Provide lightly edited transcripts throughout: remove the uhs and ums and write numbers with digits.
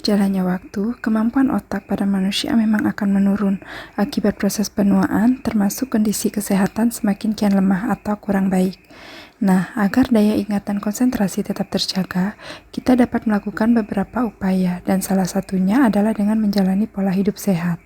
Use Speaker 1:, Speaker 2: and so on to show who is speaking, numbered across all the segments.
Speaker 1: berjalannya waktu, kemampuan otak pada manusia memang akan menurun akibat proses penuaan, termasuk kondisi kesehatan semakin kian lemah atau kurang baik. Nah, agar daya ingat dan konsentrasi tetap terjaga, kita dapat melakukan beberapa upaya, dan salah satunya adalah dengan menjalani pola hidup sehat.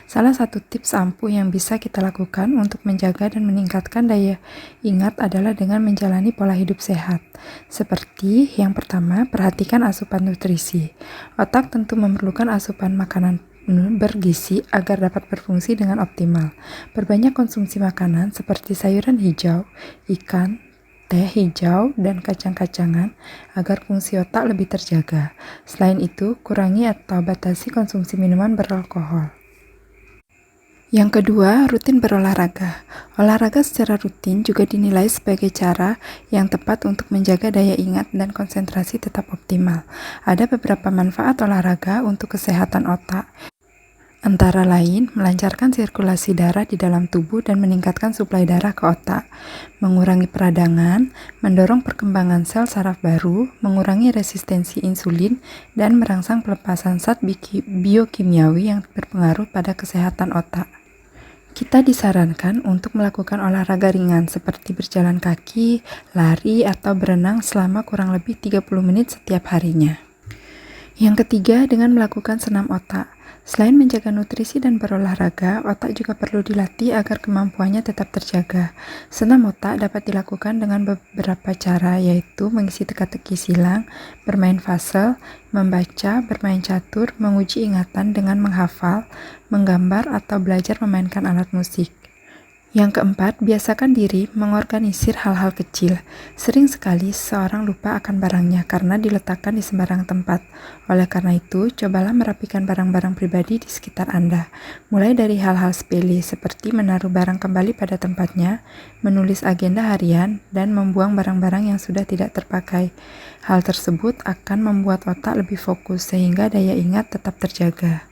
Speaker 1: Salah satu tips ampuh yang bisa kita lakukan untuk menjaga dan meningkatkan daya ingat adalah dengan menjalani pola hidup sehat. Seperti yang pertama, perhatikan asupan nutrisi. Otak tentu memerlukan asupan makanan bergizi agar dapat berfungsi dengan optimal. Perbanyak konsumsi makanan seperti sayuran hijau, ikan, teh hijau, dan kacang-kacangan agar fungsi otak lebih terjaga. Selain itu, kurangi atau batasi konsumsi minuman beralkohol. Yang kedua, rutin berolahraga. Olahraga secara rutin juga dinilai sebagai cara yang tepat untuk menjaga daya ingat dan konsentrasi tetap optimal. Ada beberapa manfaat olahraga untuk kesehatan otak. Antara lain, melancarkan sirkulasi darah di dalam tubuh dan meningkatkan suplai darah ke otak, mengurangi peradangan, mendorong perkembangan sel saraf baru, mengurangi resistensi insulin, dan merangsang pelepasan zat biokimiawi yang berpengaruh pada kesehatan otak. Kita disarankan untuk melakukan olahraga ringan seperti berjalan kaki, lari, atau berenang selama kurang lebih 30 menit setiap harinya. Yang ketiga, dengan melakukan senam otak. Selain menjaga nutrisi dan berolahraga, otak juga perlu dilatih agar kemampuannya tetap terjaga. Senam otak dapat dilakukan dengan beberapa cara, yaitu mengisi teka-teki silang, bermain puzzle, membaca, bermain catur, menguji ingatan dengan menghafal, menggambar, atau belajar memainkan alat musik. Yang keempat, biasakan diri mengorganisir hal-hal kecil. Sering sekali seseorang lupa akan barangnya karena diletakkan di sembarang tempat. Oleh karena itu, cobalah merapikan barang-barang pribadi di sekitar Anda. Mulai dari hal-hal sepele seperti menaruh barang kembali pada tempatnya, menulis agenda harian, dan membuang barang-barang yang sudah tidak terpakai. Hal tersebut akan membuat otak lebih fokus sehingga daya ingat tetap terjaga.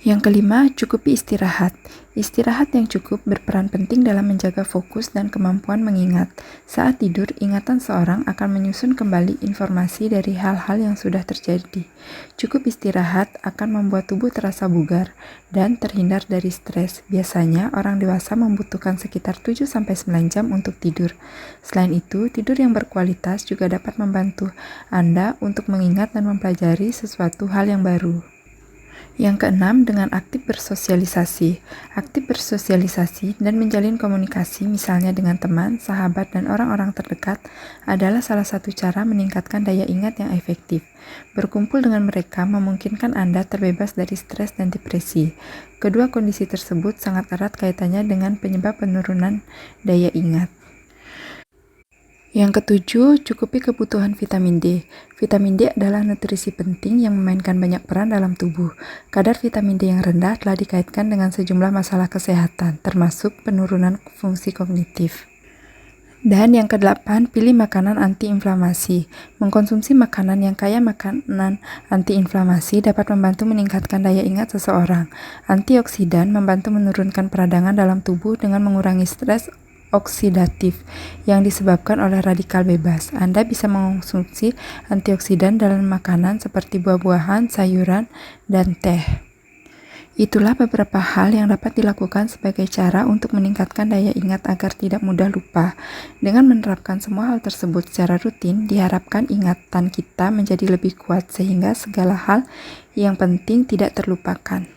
Speaker 1: Yang kelima, cukupi istirahat. Istirahat yang cukup berperan penting dalam menjaga fokus dan kemampuan mengingat. Saat tidur, ingatan seorang akan menyusun kembali informasi dari hal-hal yang sudah terjadi. Cukup istirahat akan membuat tubuh terasa bugar dan terhindar dari stres. Biasanya, orang dewasa membutuhkan sekitar 7-9 jam untuk tidur. Selain itu, tidur yang berkualitas juga dapat membantu Anda untuk mengingat dan mempelajari sesuatu hal yang baru. Yang keenam, dengan aktif bersosialisasi. Aktif bersosialisasi dan menjalin komunikasi misalnya dengan teman, sahabat, dan orang-orang terdekat adalah salah satu cara meningkatkan daya ingat yang efektif. Berkumpul dengan mereka memungkinkan Anda terbebas dari stres dan depresi. Kedua kondisi tersebut sangat erat kaitannya dengan penyebab penurunan daya ingat. Yang ketujuh, cukupi kebutuhan vitamin D. Vitamin D adalah nutrisi penting yang memainkan banyak peran dalam tubuh. Kadar vitamin D yang rendah telah dikaitkan dengan sejumlah masalah kesehatan, termasuk penurunan fungsi kognitif. Dan yang kedelapan, pilih makanan antiinflamasi. Mengkonsumsi makanan yang kaya makanan antiinflamasi dapat membantu meningkatkan daya ingat seseorang. Antioksidan membantu menurunkan peradangan dalam tubuh dengan mengurangi stres oksidatif yang disebabkan oleh radikal bebas. Anda bisa mengonsumsi antioksidan dalam makanan seperti buah-buahan, sayuran, dan teh. Itulah beberapa hal yang dapat dilakukan sebagai cara untuk meningkatkan daya ingat agar tidak mudah lupa. Dengan menerapkan semua hal tersebut secara rutin, diharapkan ingatan kita menjadi lebih kuat sehingga segala hal yang penting tidak terlupakan.